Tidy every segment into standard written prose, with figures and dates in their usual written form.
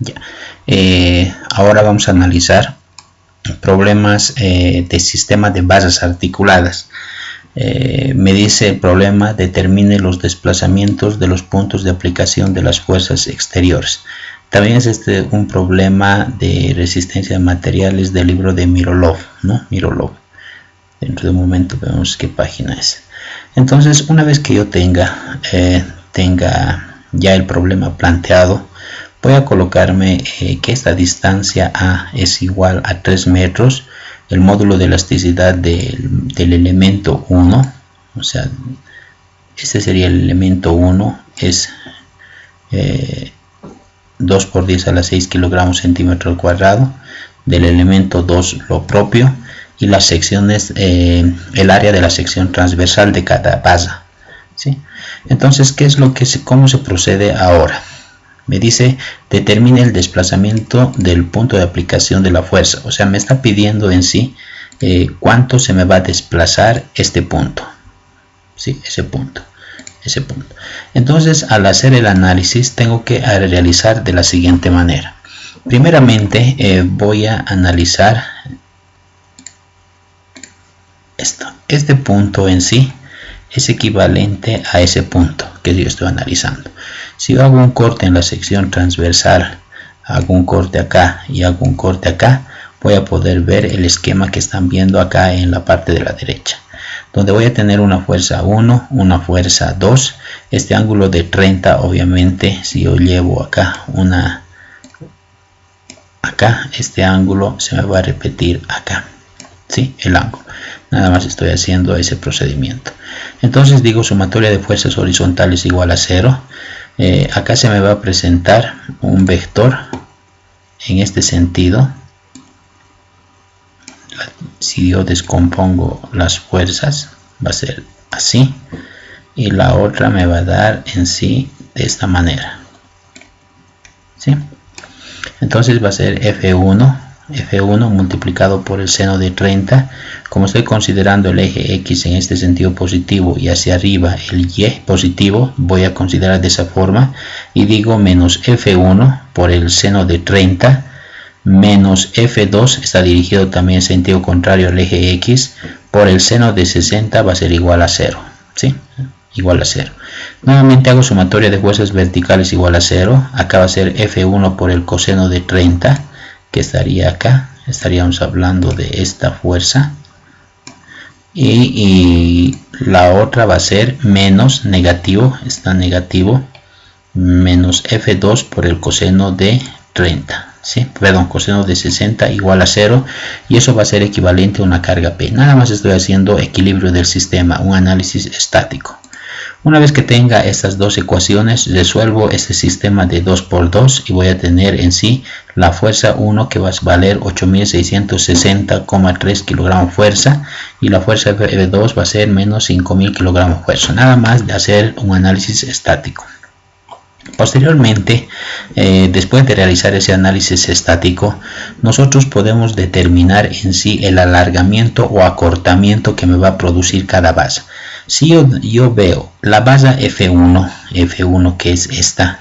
Ya. Ahora vamos a analizar problemas de sistema de bases articuladas. Me dice el problema: determine los desplazamientos de los puntos de aplicación de las fuerzas exteriores. También es un problema de resistencia de materiales del libro de Mirolov, ¿no? Mirolov. Dentro de un momento vemos qué página es. Entonces, una vez que yo tenga ya el problema planteado, voy a colocarme que esta distancia A es igual a 3 metros. El módulo de elasticidad del elemento 1, o sea, este sería el elemento 1, es 2 por 10 a la 6 kilogramos centímetro al cuadrado. Del elemento 2 lo propio, y las secciones, el área de la sección transversal de cada base, ¿sí? Entonces, ¿cómo se procede ahora? Me dice: determine el desplazamiento del punto de aplicación de la fuerza. O sea, me está pidiendo en sí cuánto se me va a desplazar este punto, ¿sí? Ese punto. Entonces, al hacer el análisis, tengo que realizar de la siguiente manera. Primeramente, voy a analizar esto. Este punto en sí es equivalente a ese punto que yo estoy analizando. Si yo hago un corte en la sección transversal, hago un corte acá y hago un corte acá, voy a poder ver el esquema que están viendo acá en la parte de la derecha, donde voy a tener una fuerza 1, una fuerza 2, este ángulo de 30, obviamente, si yo llevo acá este ángulo se me va a repetir acá, ¿sí? El ángulo. Nada más estoy haciendo ese procedimiento. Entonces digo: sumatoria de fuerzas horizontales igual a 0. Acá se me va a presentar un vector en este sentido. Si yo descompongo las fuerzas, va a ser así, y la otra me va a dar en sí de esta manera, ¿sí? Entonces va a ser F1 multiplicado por el seno de 30. Como estoy considerando el eje X en este sentido positivo y hacia arriba el Y positivo, voy a considerar de esa forma, y digo menos F1 por el seno de 30 menos F2, está dirigido también en sentido contrario al eje X, por el seno de 60 va a ser igual a 0, ¿sí? Igual a 0. Nuevamente hago sumatoria de fuerzas verticales igual a 0. Acá va a ser F1 por el coseno de 30, que estaría acá. Estaríamos hablando de esta fuerza. Y la otra va a ser menos negativo, está negativo, menos F2 por el coseno de 30. ¿Sí? Perdón, coseno de 60 igual a 0, y eso va a ser equivalente a una carga P. Nada más estoy haciendo equilibrio del sistema, un análisis estático. Una vez que tenga estas dos ecuaciones, resuelvo este sistema de 2 por 2 y voy a tener en sí la fuerza 1, que va a valer 8.660,3 kilogramos fuerza, y la fuerza F2 va a ser menos 5.000 kilogramos fuerza. Nada más de hacer un análisis estático. Posteriormente, después de realizar ese análisis estático, nosotros podemos determinar en sí el alargamiento o acortamiento que me va a producir cada base. Si yo veo la base F1 que es esta,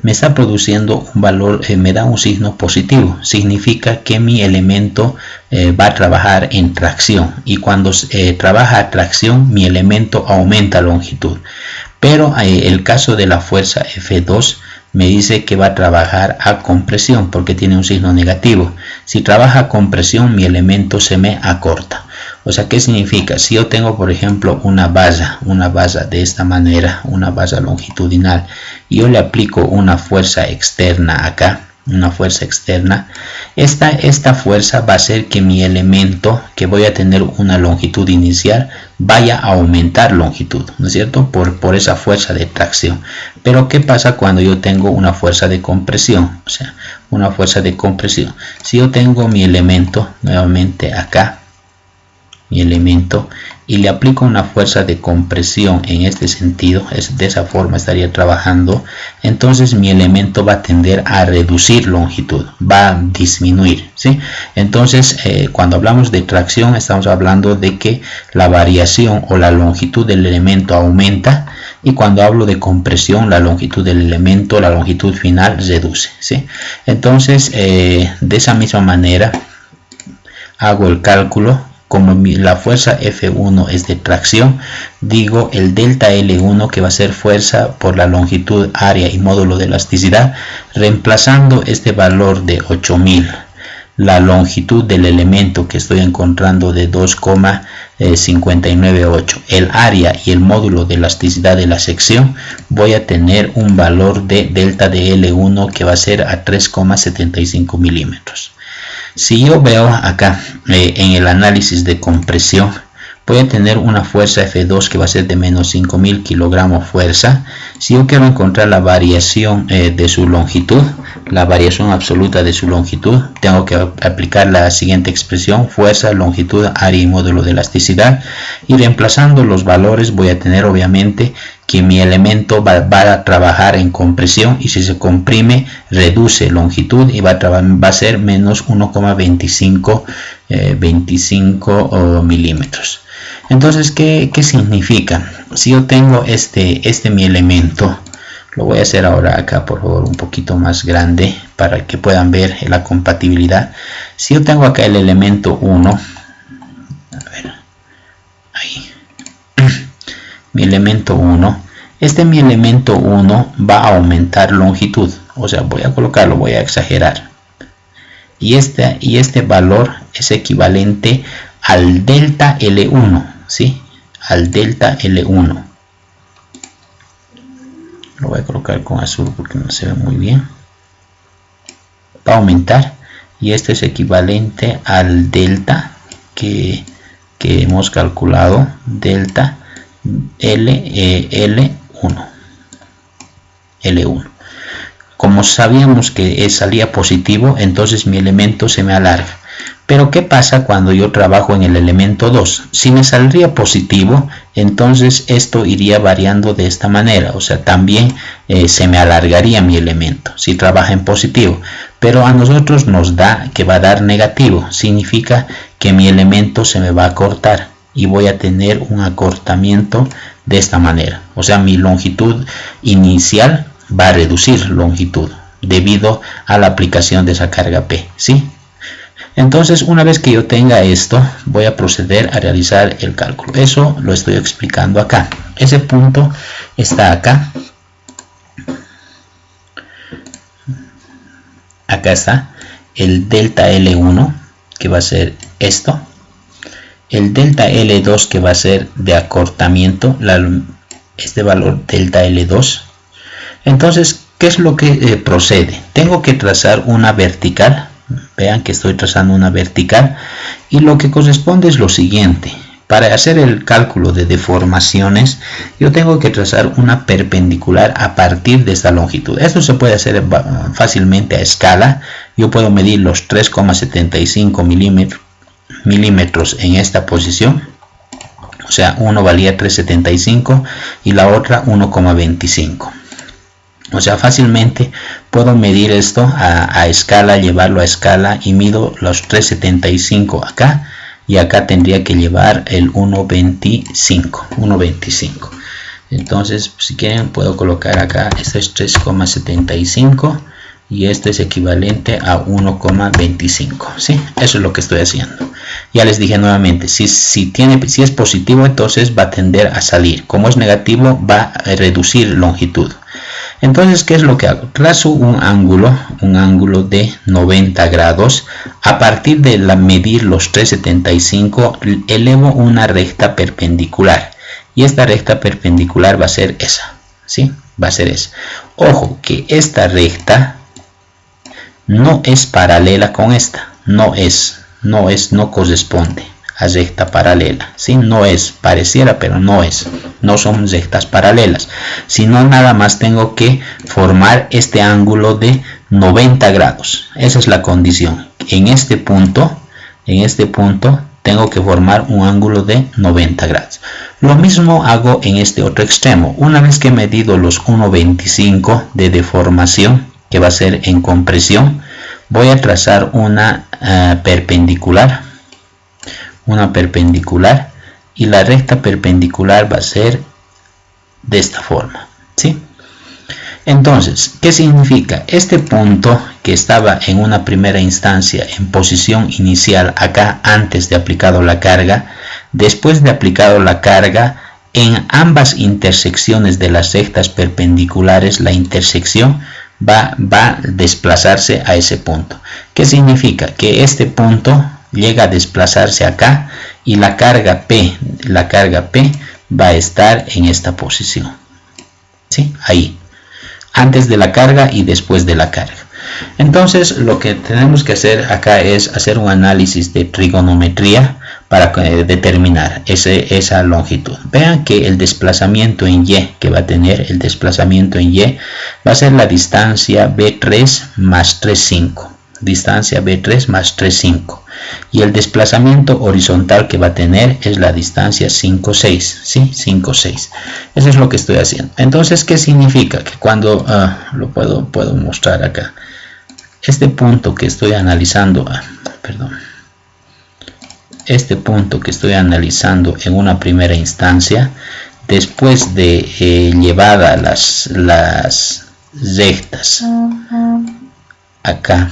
me está produciendo un valor, me da un signo positivo, significa que mi elemento va a trabajar en tracción, y cuando trabaja a tracción mi elemento aumenta longitud. Pero el caso de la fuerza F2 me dice que va a trabajar a compresión porque tiene un signo negativo. Si trabaja a compresión, mi elemento se me acorta. O sea, ¿qué significa? Si yo tengo, por ejemplo, una base de esta manera, una base longitudinal, y yo le aplico una fuerza externa acá, una fuerza externa, esta fuerza va a hacer que mi elemento, que voy a tener una longitud inicial, vaya a aumentar longitud, ¿no es cierto? Por esa fuerza de tracción. Pero ¿qué pasa cuando yo tengo una fuerza de compresión? O sea, una fuerza de compresión. Si yo tengo mi elemento nuevamente acá, mi elemento, y le aplico una fuerza de compresión en este sentido, de esa forma estaría trabajando, entonces mi elemento va a tender a reducir longitud, va a disminuir, ¿sí? Entonces cuando hablamos de tracción estamos hablando de que la variación o la longitud del elemento aumenta, y cuando hablo de compresión, la longitud del elemento, la longitud final reduce, ¿sí? Entonces, de esa misma manera hago el cálculo. Como la fuerza F1 es de tracción, digo el delta L1, que va a ser fuerza por la longitud, área y módulo de elasticidad, reemplazando este valor de 8000, la longitud del elemento que estoy encontrando de 2,598, el área y el módulo de elasticidad de la sección, voy a tener un valor de delta de L1 que va a ser a 3,75 milímetros. Si yo veo acá en el análisis de compresión, voy a tener una fuerza F2 que va a ser de menos 5000 kilogramos fuerza. Si yo quiero encontrar la variación de su longitud, la variación absoluta de su longitud, tengo que aplicar la siguiente expresión: fuerza, longitud, área y módulo de elasticidad, y reemplazando los valores voy a tener obviamente que mi elemento va a trabajar en compresión, y si se comprime reduce longitud y va a ser menos 1,25 milímetros. Entonces, ¿qué significa? Si yo tengo mi elemento, lo voy a hacer ahora acá, por favor, un poquito más grande para que puedan ver la compatibilidad. Si yo tengo acá el elemento 1, a ver, ahí, mi elemento 1, mi elemento 1 va a aumentar longitud, o sea, voy a colocarlo, voy a exagerar, y este valor es equivalente al delta L1, ¿sí? Al delta L1. Lo voy a colocar con azul porque no se ve muy bien. Va a aumentar, y esto es equivalente al delta que hemos calculado, delta L1. Como sabíamos que salía positivo, entonces mi elemento se me alarga. Pero ¿qué pasa cuando yo trabajo en el elemento 2? Si me saldría positivo, entonces esto iría variando de esta manera, o sea, también se me alargaría mi elemento si trabaja en positivo. Pero a nosotros nos da que va a dar negativo, significa que mi elemento se me va a acortar y voy a tener un acortamiento de esta manera, o sea, mi longitud inicial va a reducir longitud debido a la aplicación de esa carga P, ¿sí? Entonces, una vez que yo tenga esto, voy a proceder a realizar el cálculo. Eso lo estoy explicando acá. Ese punto está acá. Acá está el delta L1, que va a ser esto. El delta L2, que va a ser de acortamiento, este valor delta L2. Entonces, ¿qué es lo que procede? Tengo que trazar una vertical. Vean que estoy trazando una vertical, y lo que corresponde es lo siguiente: para hacer el cálculo de deformaciones, yo tengo que trazar una perpendicular a partir de esta longitud. Esto se puede hacer fácilmente a escala. Yo puedo medir los 3,75 milímetros en esta posición, o sea, uno valía 3,75 y la otra 1,25. O sea, fácilmente puedo medir esto a escala, llevarlo a escala, y mido los 3,75 acá, y acá tendría que llevar el 1,25. Entonces, si quieren, puedo colocar acá, esto es 3,75 y esto es equivalente a 1,25, ¿sí? Eso es lo que estoy haciendo. Ya les dije nuevamente, si es positivo, entonces va a tender a salir. Como es negativo, va a reducir longitud. Entonces, ¿qué es lo que hago? Trazo un ángulo de 90 grados. A partir de medir los 3,75, elevo una recta perpendicular. Y esta recta perpendicular va a ser esa, ¿sí? Va a ser esa. Ojo, que esta recta no es paralela con esta. No corresponde a recta paralela, ¿sí? No es, pareciera, pero no es. No son rectas paralelas, sino nada más tengo que formar este ángulo de 90 grados. Esa es la condición. En este punto tengo que formar un ángulo de 90 grados. Lo mismo hago en este otro extremo. Una vez que he medido los 1,25 de deformación, que va a ser en compresión, voy a trazar una perpendicular, y la recta perpendicular va a ser de esta forma, ¿sí? Entonces, ¿qué significa? Este punto que estaba en una primera instancia en posición inicial acá antes de aplicado la carga, después de aplicado la carga, en ambas intersecciones de las rectas perpendiculares, la intersección va a desplazarse a ese punto. ¿Qué significa? Que este punto llega a desplazarse acá y la carga P va a estar en esta posición, ¿sí? Ahí, antes de la carga y después de la carga. Entonces lo que tenemos que hacer acá es hacer un análisis de trigonometría para determinar esa longitud. Vean que el desplazamiento en Y que va a tener, el desplazamiento en Y va a ser la distancia B3 más 3,5. Distancia B3 más 3,5. Y el desplazamiento horizontal que va a tener es la distancia 5,6. ¿Sí? 5,6. Eso es lo que estoy haciendo. Entonces, ¿qué significa? Que cuando lo puedo mostrar acá. Este punto que estoy analizando, este punto que estoy analizando en una primera instancia, después de llevada las rectas acá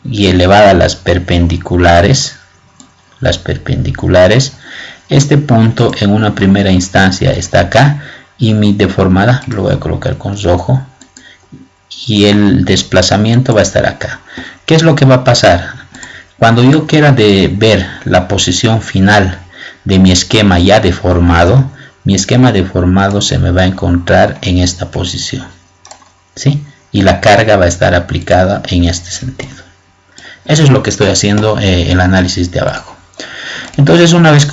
y elevada las perpendiculares, este punto en una primera instancia está acá y mi deformada lo voy a colocar con rojo y el desplazamiento va a estar acá. ¿Qué es lo que va a pasar? Cuando yo quiera ver la posición final de mi esquema ya deformado, mi esquema deformado se me va a encontrar en esta posición, ¿sí? Y la carga va a estar aplicada en este sentido. Eso es lo que estoy haciendo el análisis de abajo. Entonces, una vez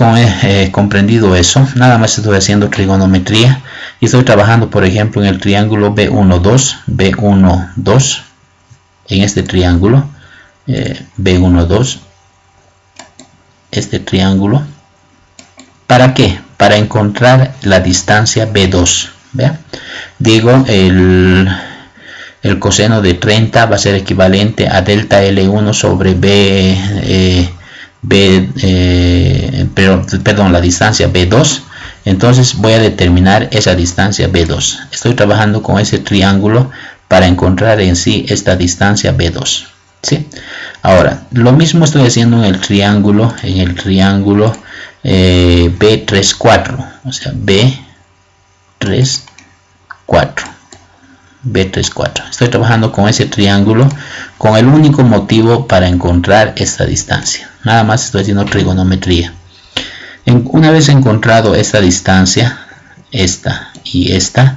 comprendido eso, nada más estoy haciendo trigonometría y estoy trabajando, por ejemplo, en el triángulo B1,2, en este triángulo B1,2, este triángulo. ¿Para qué? Para encontrar la distancia B2. ¿Vean? Digo, el coseno de 30 va a ser equivalente a delta L1 sobre la distancia B2. Entonces voy a determinar esa distancia B2. Estoy trabajando con ese triángulo para encontrar en sí esta distancia B2. ¿Sí? Ahora, lo mismo estoy haciendo en el triángulo B3,4. O sea, B3,4. Estoy trabajando con ese triángulo con el único motivo para encontrar esta distancia. Nada más estoy haciendo trigonometría. Una vez encontrado esta distancia, esta y esta,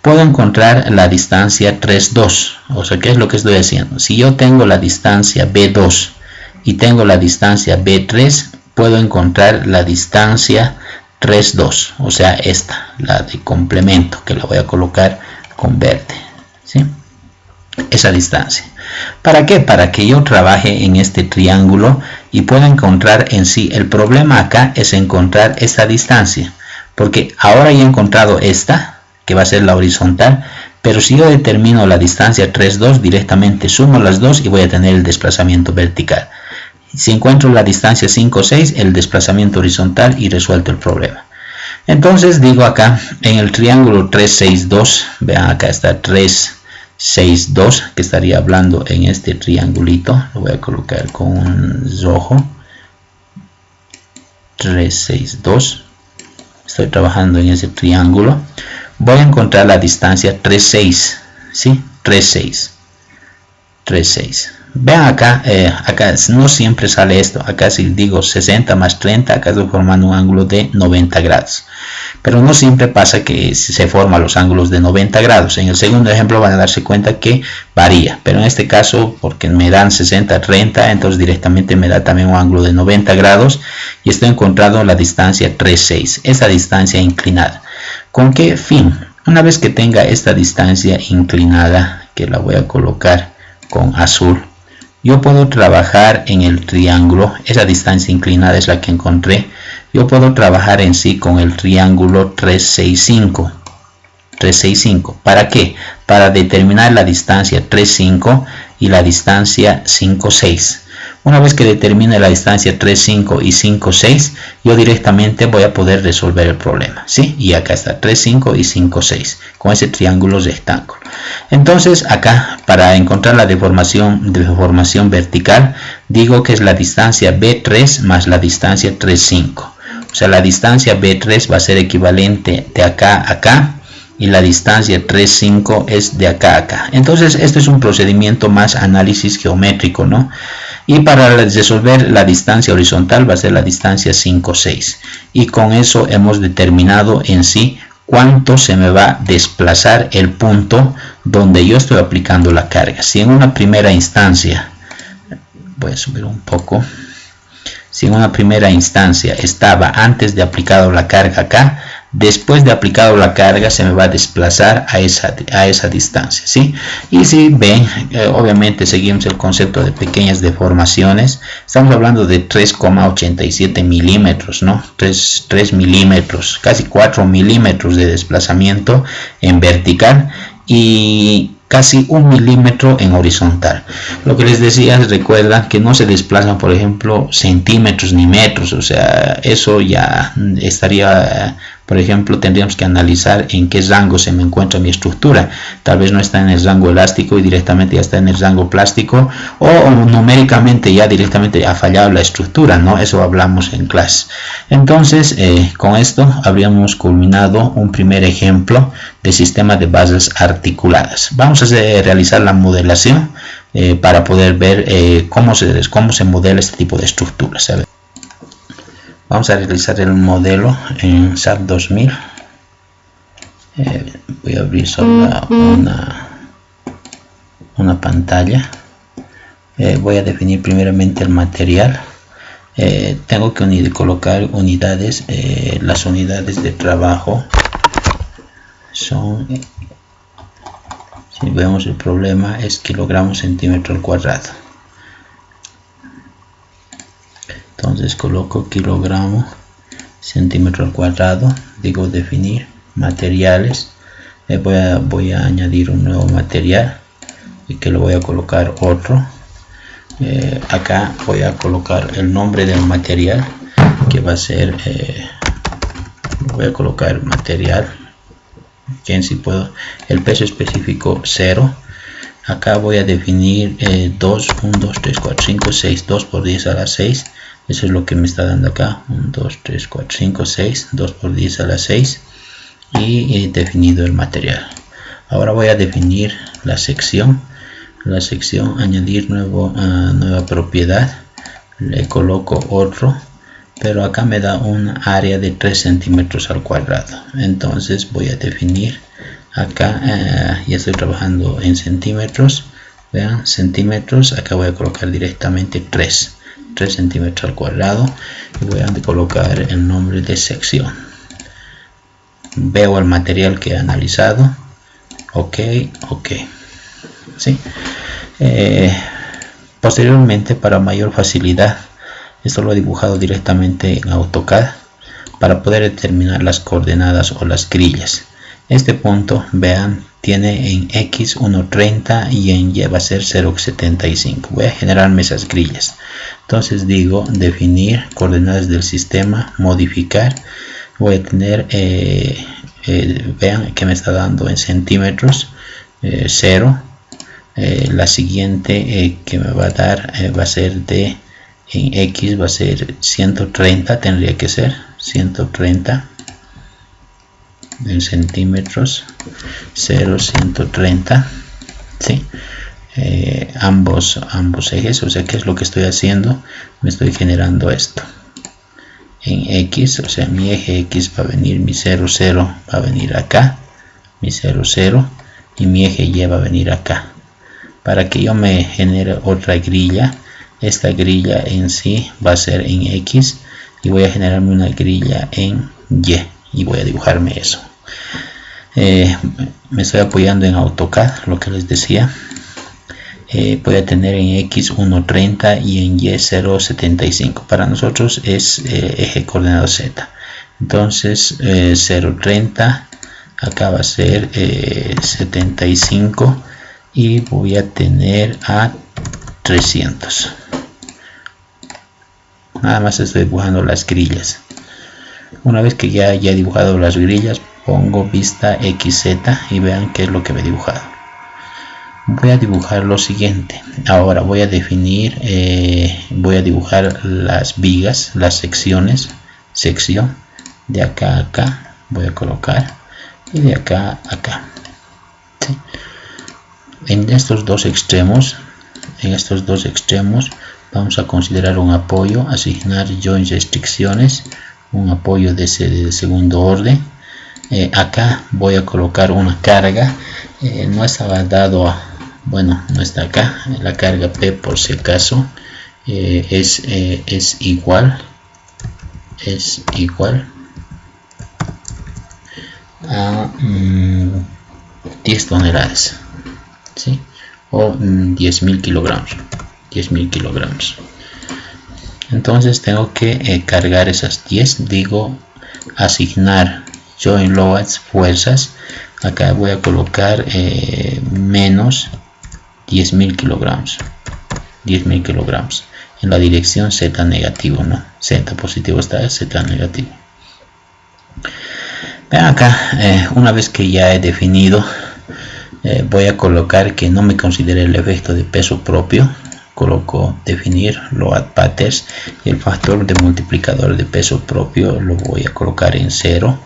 puedo encontrar la distancia 3,2. O sea, ¿qué es lo que estoy haciendo? Si yo tengo la distancia B2 y tengo la distancia B3, puedo encontrar la distancia 3,2. O sea, esta, la de complemento, que la voy a colocar con verde, ¿sí? Esa distancia. ¿Para qué? Para que yo trabaje en este triángulo y pueda encontrar en sí. El problema acá es encontrar esta distancia, porque ahora ya he encontrado esta, que va a ser la horizontal, pero si yo determino la distancia 3,2, directamente sumo las dos y voy a tener el desplazamiento vertical. Si encuentro la distancia 5,6, el desplazamiento horizontal y resuelto el problema. Entonces digo acá, en el triángulo 3,6,2, vean acá está 3,6,2, que estaría hablando en este triangulito, lo voy a colocar con un rojo, 3,6,2, estoy trabajando en ese triángulo, voy a encontrar la distancia 3,6, ¿sí? 3,6. Vean acá, acá no siempre sale esto. Acá si digo 60 más 30, acá estoy formando un ángulo de 90 grados. Pero no siempre pasa que se forman los ángulos de 90 grados. En el segundo ejemplo van a darse cuenta que varía. Pero en este caso, porque me dan 60, 30, entonces directamente me da también un ángulo de 90 grados. Y estoy encontrando la distancia 3,6. Esa distancia inclinada. ¿Con qué fin? Una vez que tenga esta distancia inclinada, que la voy a colocar con azul, yo puedo trabajar en el triángulo. Esa distancia inclinada es la que encontré. Yo puedo trabajar en sí con el triángulo 3,6,5. 3,6,5. ¿Para qué? Para determinar la distancia 3,5 y la distancia 5,6. Una vez que determine la distancia 3, 5 y 5, 6, yo directamente voy a poder resolver el problema, ¿sí? Y acá está 3, 5 y 5, 6 con ese triángulo rectángulo. Entonces acá, para encontrar la deformación vertical, digo que es la distancia B3 más la distancia 3, 5. O sea, la distancia B3 va a ser equivalente de acá a acá, y la distancia 3, 5 es de acá a acá. Entonces esto es un procedimiento más análisis geométrico, ¿no? Y para resolver la distancia horizontal va a ser la distancia 5, 6. Y con eso hemos determinado en sí cuánto se me va a desplazar el punto donde yo estoy aplicando la carga. Si en una primera instancia, voy a subir un poco, si en una primera instancia estaba antes de aplicado la carga acá, después de aplicado la carga se me va a desplazar a esa distancia, ¿sí? Y si ven, obviamente seguimos el concepto de pequeñas deformaciones. Estamos hablando de 3,87 milímetros, ¿no? 3 milímetros, casi 4 milímetros de desplazamiento en vertical y casi 1 milímetro en horizontal. Lo que les decía, recuerda que no se desplazan, por ejemplo, centímetros ni metros. O sea, eso ya estaría, por ejemplo, tendríamos que analizar en qué rango se me encuentra mi estructura. Tal vez no está en el rango elástico y directamente ya está en el rango plástico, o numéricamente ya directamente ha fallado la estructura, ¿no? Eso hablamos en clase. Entonces, con esto habríamos culminado un primer ejemplo de sistema de bases articuladas. Vamos a realizar la modelación para poder ver cómo se modela este tipo de estructuras, ¿sabes? Vamos a realizar el modelo en SAP 2000. Voy a abrir solo una pantalla. Voy a definir primeramente el material. Tengo que colocar unidades. Las unidades de trabajo son, si vemos el problema, es kilogramos centímetro al cuadrado. Entonces coloco kilogramo centímetro al cuadrado, digo definir materiales. Voy a añadir un nuevo material y que lo voy a colocar otro. Acá voy a colocar el nombre del material, que va a ser, voy a colocar material, que en sí puedo, el peso específico 0. Acá voy a definir 2, 1, 2, 3, 4, 5, 6, 2 por 10 a la 6. Eso es lo que me está dando acá, 1, 2, 3, 4, 5, 6, 2 por 10 a la 6, y he definido el material. Ahora voy a definir la sección, añadir nueva propiedad, le coloco otro, pero acá me da un área de 3 centímetros al cuadrado. Entonces voy a definir acá, ya estoy trabajando en centímetros, vean, centímetros, acá voy a colocar directamente 3 centímetros al cuadrado y voy a colocar el nombre de sección. Veo el material que he analizado, ok, ¿sí? Posteriormente, para mayor facilidad, esto lo he dibujado directamente en AutoCAD para poder determinar las coordenadas o las grillas. Este punto, vean, tiene en X 1.30 y en Y va a ser 0.75. Voy a generarme esas grillas. Entonces digo definir coordenadas del sistema, modificar. Voy a tener, vean que me está dando en centímetros 0. La siguiente que me va a dar va a ser en X va a ser 130, tendría que ser 130 en centímetros, 0, 130, ¿sí? Ambos ejes, o sea, ¿qué es lo que estoy haciendo? Me estoy generando esto en X, o sea, mi eje X va a venir, mi 0, 0 va a venir acá, mi 0, 0, y mi eje Y va a venir acá. Para que yo me genere otra grilla, esta grilla en sí va a ser en X, y voy a generarme una grilla en Y voy a dibujarme eso. Me estoy apoyando en AutoCAD, lo que les decía. Voy a tener en X 1.30 y en Y 0.75. Para nosotros es eje coordenado Z. Entonces 0.30 acá va a ser 75 y voy a tener a 300. nada más estoy dibujando las grillas. Una vez que ya he dibujado las grillas, pongo vista XZ y vean qué es lo que me he dibujado. Voy a dibujar lo siguiente. Ahora voy a definir, voy a dibujar las vigas, las secciones, sección de acá a acá, voy a colocar, y de acá a acá. ¿Sí? En estos dos extremos vamos a considerar un apoyo, asignar join restricciones, un apoyo de segundo orden. Acá voy a colocar una carga, no estaba dado a, bueno, no está acá, la carga P por si acaso, es igual a 10 toneladas, ¿sí? O 10.000 kilogramos. Entonces tengo que cargar esas 10, digo asignar join loads, fuerzas. Acá voy a colocar menos 10.000 kilogramos. En la dirección Z negativo, no, Z positivo está, Z negativo. Vean acá, una vez que ya he definido, voy a colocar que no me considere el efecto de peso propio. Coloco definir load patterns y el factor de multiplicador de peso propio lo voy a colocar en 0.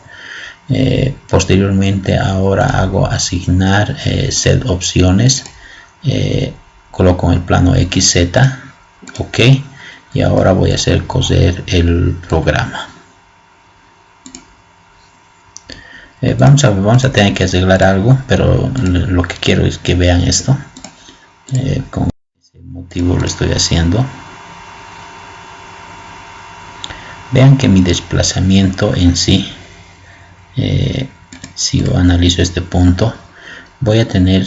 Posteriormente ahora hago asignar set opciones, coloco en el plano XZ, ok, y ahora voy a hacer coser el programa. Vamos a tener que arreglar algo, pero lo que quiero es que vean esto, con ese motivo lo estoy haciendo. Vean que mi desplazamiento en sí, si yo analizo este punto, voy a tener,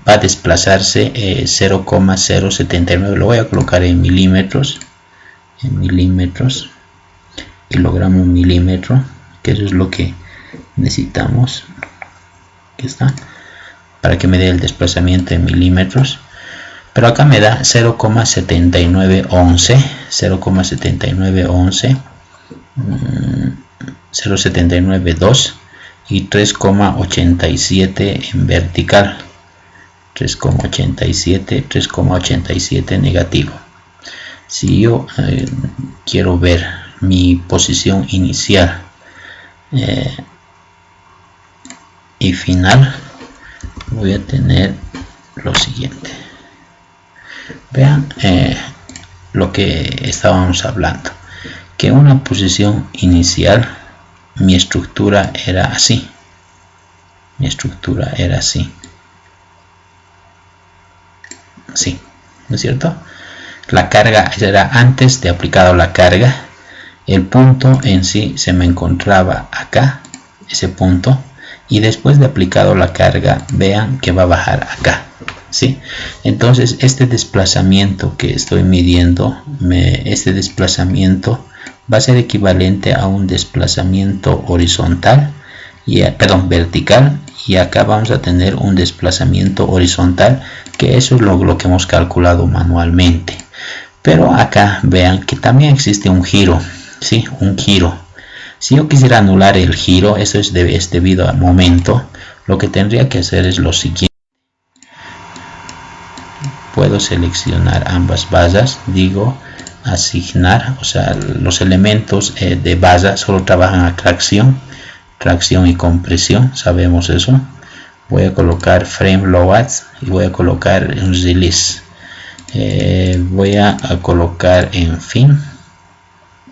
va a desplazarse 0,079, lo voy a colocar en milímetros, kilogramo milímetro, que eso es lo que necesitamos, aquí está, para que me dé el desplazamiento en milímetros. Pero acá me da 0,7911, 0,792 y 3,87 en vertical, 3,87 negativo. Si yo quiero ver mi posición inicial y final, voy a tener lo siguiente. Vean lo que estábamos hablando, que una posición inicial, mi estructura era así, ¿sí? ¿No es cierto? La carga era antes de aplicado la carga, el punto en sí se me encontraba acá, ese punto, y después de aplicado la carga, vean que va a bajar acá, ¿sí? Entonces este desplazamiento que estoy midiendo, este desplazamiento va a ser equivalente a un desplazamiento horizontal, vertical, y acá vamos a tener un desplazamiento horizontal, que eso es lo que hemos calculado manualmente. Pero acá vean que también existe un giro, ¿sí? Un giro. Si yo quisiera anular el giro, eso es debido al momento, lo que tendría que hacer es lo siguiente. Puedo seleccionar ambas basas, digo asignar, o sea, los elementos de base solo trabajan a tracción y compresión, sabemos eso. Voy a colocar frame loads y voy a colocar un release. Voy a colocar en fin.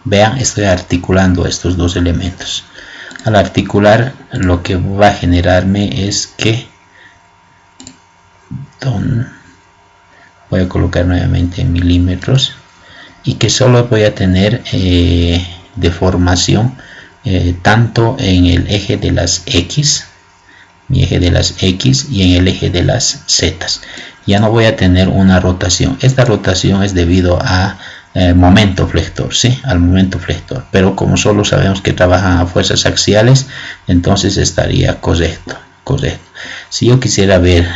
Vean, estoy articulando estos dos elementos. Al articular, lo que va a generarme es que voy a colocar nuevamente en milímetros, y que solo voy a tener deformación tanto en el eje de las X, mi eje de las X, y en el eje de las Z. Ya no voy a tener una rotación. Esta rotación es debido a momento flector, ¿sí? Al momento flector, pero como solo sabemos que trabajan a fuerzas axiales, entonces estaría correcto. Si yo quisiera ver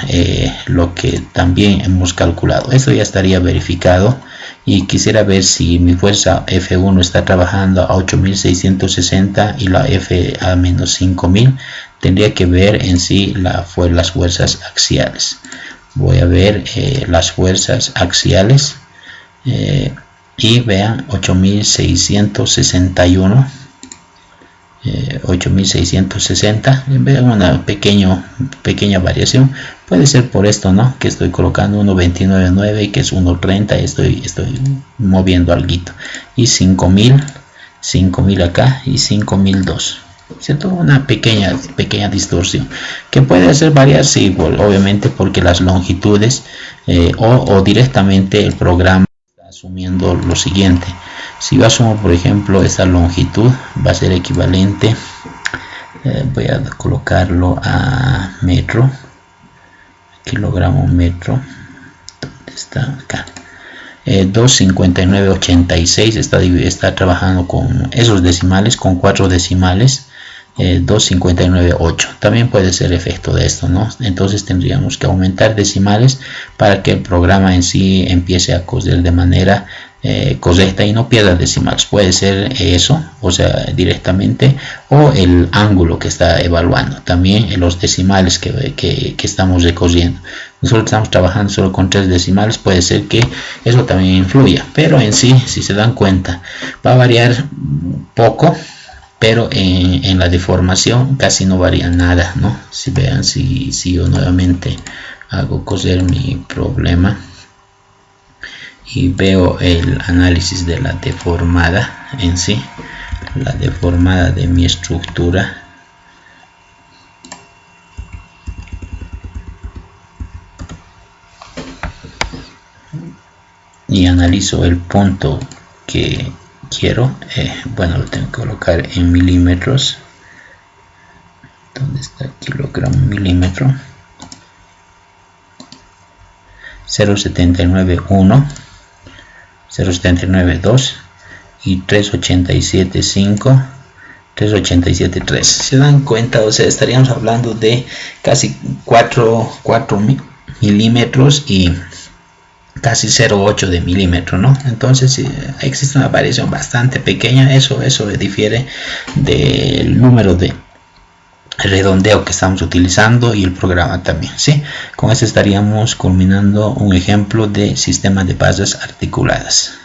lo que también hemos calculado, esto ya estaría verificado, y quisiera ver si mi fuerza F1 está trabajando a 8660 y la F a menos 5000. Tendría que ver en sí las fuerzas axiales. Voy a ver las fuerzas axiales y vean 8661, 8660. Vean una pequeña variación. Puede ser por esto, ¿no? Que estoy colocando 1.29.9 y que es 1.30. Estoy moviendo alguito. Y 5000 acá y 5002. ¿Cierto? Una pequeña distorsión que puede hacer varias, sí, obviamente, porque las longitudes o directamente el programa está asumiendo lo siguiente. Si yo asumo, por ejemplo, esta longitud va a ser equivalente, voy a colocarlo a metro, kilogramo metro. ¿Dónde está? Acá. 259.86 está trabajando con esos decimales, con 4 decimales. 259.8 también puede ser efecto de esto, ¿no? Entonces tendríamos que aumentar decimales para que el programa en sí empiece a coser de manera correcta y no pierda decimales. Puede ser eso, o sea, directamente, o el ángulo que está evaluando, también en los decimales que estamos recosiendo. Nosotros estamos trabajando solo con 3 decimales, puede ser que eso también influya, pero en sí, si se dan cuenta, va a variar poco, pero en la deformación casi no varía nada, ¿no? Si vean, si yo nuevamente hago coser mi problema y veo el análisis de la deformada en sí, la deformada de mi estructura, y analizo el punto que quiero, bueno, lo tengo que colocar en milímetros. ¿Dónde está? Kilogramo milímetro. 0.791, 0.792 y 3.87.5, 3.87.3. Se dan cuenta, o sea, estaríamos hablando de casi 4 milímetros y casi 0.8 de milímetro, ¿no? Entonces existe una variación bastante pequeña. Eso difiere del número de redondeo que estamos utilizando y el programa también, ¿sí? Con esto estaríamos culminando un ejemplo de sistema de bases articuladas.